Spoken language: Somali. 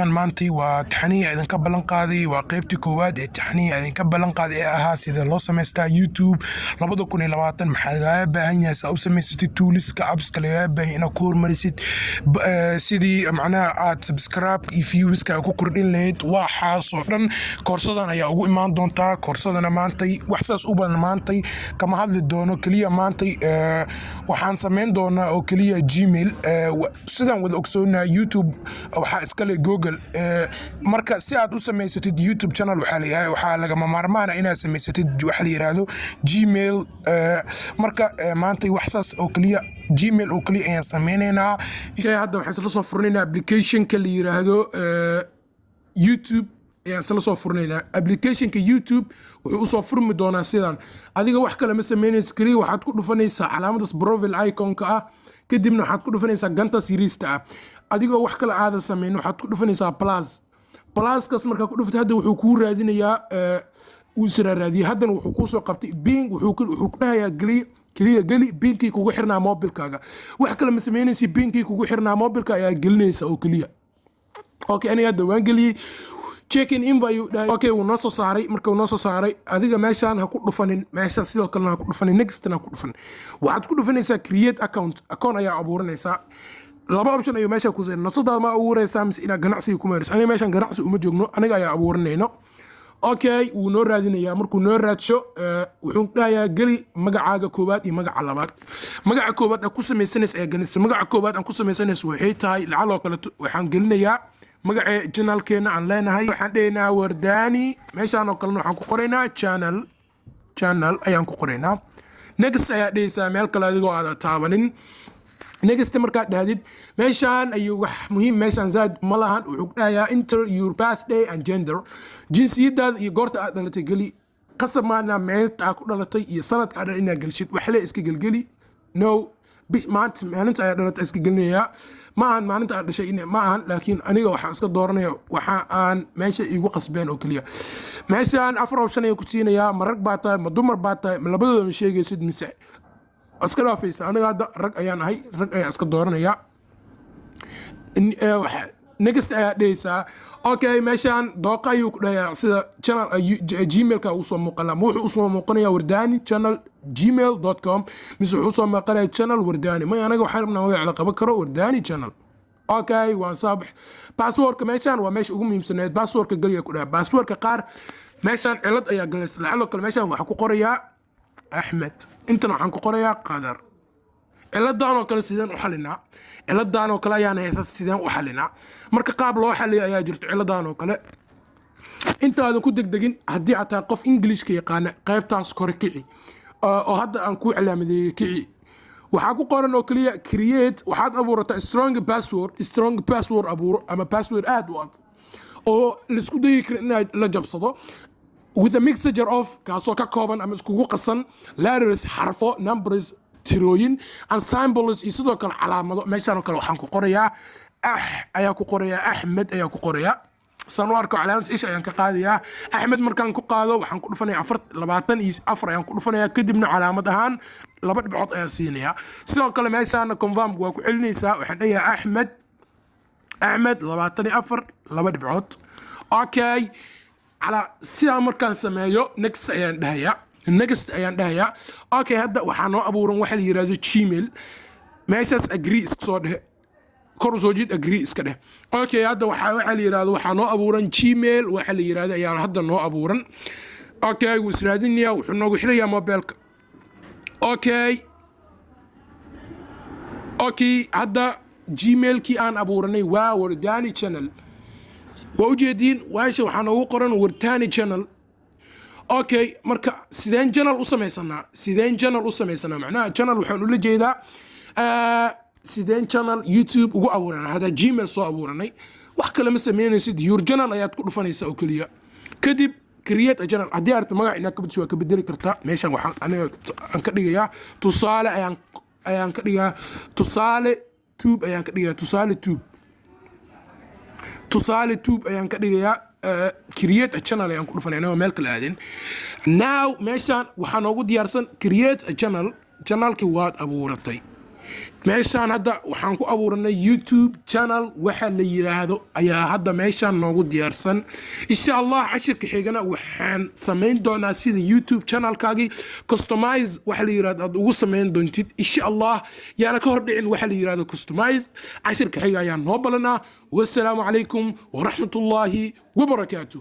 فيديوغان مانتي وتحنية إذن كبلن قاضي وقيبتي كواد التحنية إذن كبلن قاضي أها سيدا لو سميستا يوتيوب لبدا كوني لباتن محاقا باهينا سأو سميستي توليس كأبس كلاقا باهينا كور مريسيد سيدي معنا سبسكراب إفيوز كأكو كردين لهيد واحا صورن كورسادان أيا أغو إمان دونتا كورسادان مانتي وحساس أوبان مانتي كما هاد الدونو كليا مانتي وحان سمين دونا أو كليا جيميل سيدان وذا أكسونا يوتيوب waxaa iska leh Google marka si aad u samaysatid YouTube channel waxaa lagama maarmaan inaad samaysatid waxa la yiraahdo Gmail marka maanta waxsaas oo kaliya Gmail oo kaliya ayaan sameeynaa hadda waxaan la soo furnaynaa application ka la yiraahdo YouTube ayaan la soo furnaynaa application ka YouTube wuxuu soo furmi doonaa sidan adiga wax kale ma sameynaysid kaliya waxaad ku dhufanaysaa calaamadda profile icon ka ah kadibna waxaad ku dhufanaysaa ganta siriista ah adigoo wax kale aad sameeyno waxaad ku dhufanaysaa plus kas marka ku dhuftay hadda wuxuu ku raadinayaa uu sira raadiyo haddana wuxuu ku soo qabtay bing wuxuu ku dhahayaa gali bingkii kugu xirnaa mobilkaaga wax kale ma sameynaysi bingkii kugu xirnaa mobilka ayaa gelinaysa oo kaliya okay aniga hadda waan geliyay check in invite okay uu noo soo saaray marka uu noo soo saaray adiga meeshaan ha ku dhufanin meesha sidoo kale ha ku dhufanin next na ku dhufan waxaad ku dhufanaysaa create account ayaa abuuranaysaa laba option ayuu meesha ku saaray nafsadaada ma abuuraysaa mise ina ganacsi ku meeris aniga meeshan ganacsi uma joogno aniga ayaa abuuranayno okay uu noo raadinayaa markuu noo raadsho wuxuu dhahayaa gali magacaaga koobaad iyo magaca labaad magaca koobaad aad ku samaysanaysaa ayaa gelinaysaa magaca koobaad aan ku samaysanaysaa waxay tahay lacag oo kale waxaan gelinayaa magaca channelkeena aan leenahay waxaan dheynaa Wardani meeshaan oo kale waxaan ku qoraynaa channel ayaan ku qoraynaa next ayaa dheysaa meel kale adigoo aad taabanin next marka dhaadid meeshaan ayuu wax muhiim meeshaan zaad malahan wuxuu dhahayaa enter your birthday and gender jinsiyadaada iyo goorta aad dhalatay gali qasab maana meelta aad ku dhalatay iyo sanadka aad inaad galshid wax la iska galgali no maalinta ayaa dhalatay iska gelinayaa maalinta aad dhashay maahan laakiin aniga waxaan iska dooranaya waxa aan meesha igu qasbeen oo kaliya meeshaan afar option ayaan ku siinayaa ma rag baa tahay ma dumar baa tahay ma labadooda ma sheegaysid mise iska dhaafaysa aniga hadda rag ayaan ahay rag ayaan iska dooranaya next ayaa dhehaysaa okay meeshaan dooqa ayuu ku dhahayaa sida channel gmailka uu soo muuqanaa wuxuu usoo muuqanayaa Wardani channel gmail.com mise wuxuu soo muuqanayaa channel Wardani ma anaga waxaan rabnaa magaca la qaban karo Wardani channel okay waan saabax passwordka meeshaan waa meesha ugu muhiimsaneed passwordka galiya ku dhahaa passwordka qaar meeshaan cilad ayaa galaysa lacag kale meeshaan waxa ku qorayaa Ahmed intana waxaan ku qorayaa Qadar ciladaan oo kale sideen u xalinaa ciladaan oo kale ayaan haysaa sideen u xalinaa marka qaab loo xaliyo ayaa jirto ciladaan oo kale intaadan ku degdegin haddii ataa qof English ka yaqaan qaybtaas kore kici oo hadda aan ku calaamadeeyay kici waxaa ku qoran oo kaliya create waxaad abuurataa strong password abuuro ama password aad u adag oo la isku dayi karo inaad la jabsado with a mixture of kaasoo ka kooban ama iskugu qasan letters xarfo numbers tirooyin ensembles iyo sidoo kale calaamado meeshaan oo kale waxaan ku qorayaa ayaa ku qorayaa Ahmed ayaa ku qorayaa saan u arko calaamad ish ayaan ka qaadayaa Ahmed markaan ku qaado waxaan ku dhufanayaa 24 ayaan ku dhufanayaa kadibna calaamad ahaan laba dhibcood ayaan siinayaa sidoo kale meeshaan confirm waa ku celinaysaa waxaan dhahayaa Ahmed 24 laba dhibcood okay على سيا مركان سمايو next ayaan dhahayaa okay hadda waxaan noo abuuran waxa la yiraahdo Gmail meeshaas agree iska soo dheh kor soo jeed agree iska dheh okay hadda waxa la yiraahdo waxaan noo abuuran Gmail waxa la yiraahdo ayaan hadda noo abuuran okay wuu israadinayaa wuxuu noogu xirayaa mobilka okay hadda Gmailkii aan abuuranay waa Wardani channel ووجدين وايش وحنا وقرن Wardani channel اوكي marka sideen channel u sameysana macnaha channel waxaan u la jeedaa sideen channel YouTube ugu abuuranay hada Gmail soo abuuranay wax kale ma sameynaysid your channel ayaad ku dhufanaysaa oo kaliya kadib create a channel hadii aad magac inaad ka bedesho ka bedeli kartaa meeshan waxaan aniga aan ka dhigayaa tusaale ayaan ka dhigaa tusaale tube ayaan ka dhigaa tusaale tube ayaan ka dhigayaa create a channel ayaan ku dhufanayna meel kale aadin now meeshaan waxaan ugu diyaarsan create a channelki waad abuuratay meeshaan hadda waxaan ku abuuranay YouTube channel waxa la yiraahdo ayaa hadda meeshaan noogu diyaarsan insha Allah cashirka xigana waxaan sameyn doonaa sida YouTube channelkaagi customize waxa la yiraahdo aad ugu sameyn doontid insha Allah yaana ka hor dhicin waxa la yiraahdo customize cashirka xiga ayaan noo balanaa wassalaamu calaykum wa rahmatullahi wa barakaatuh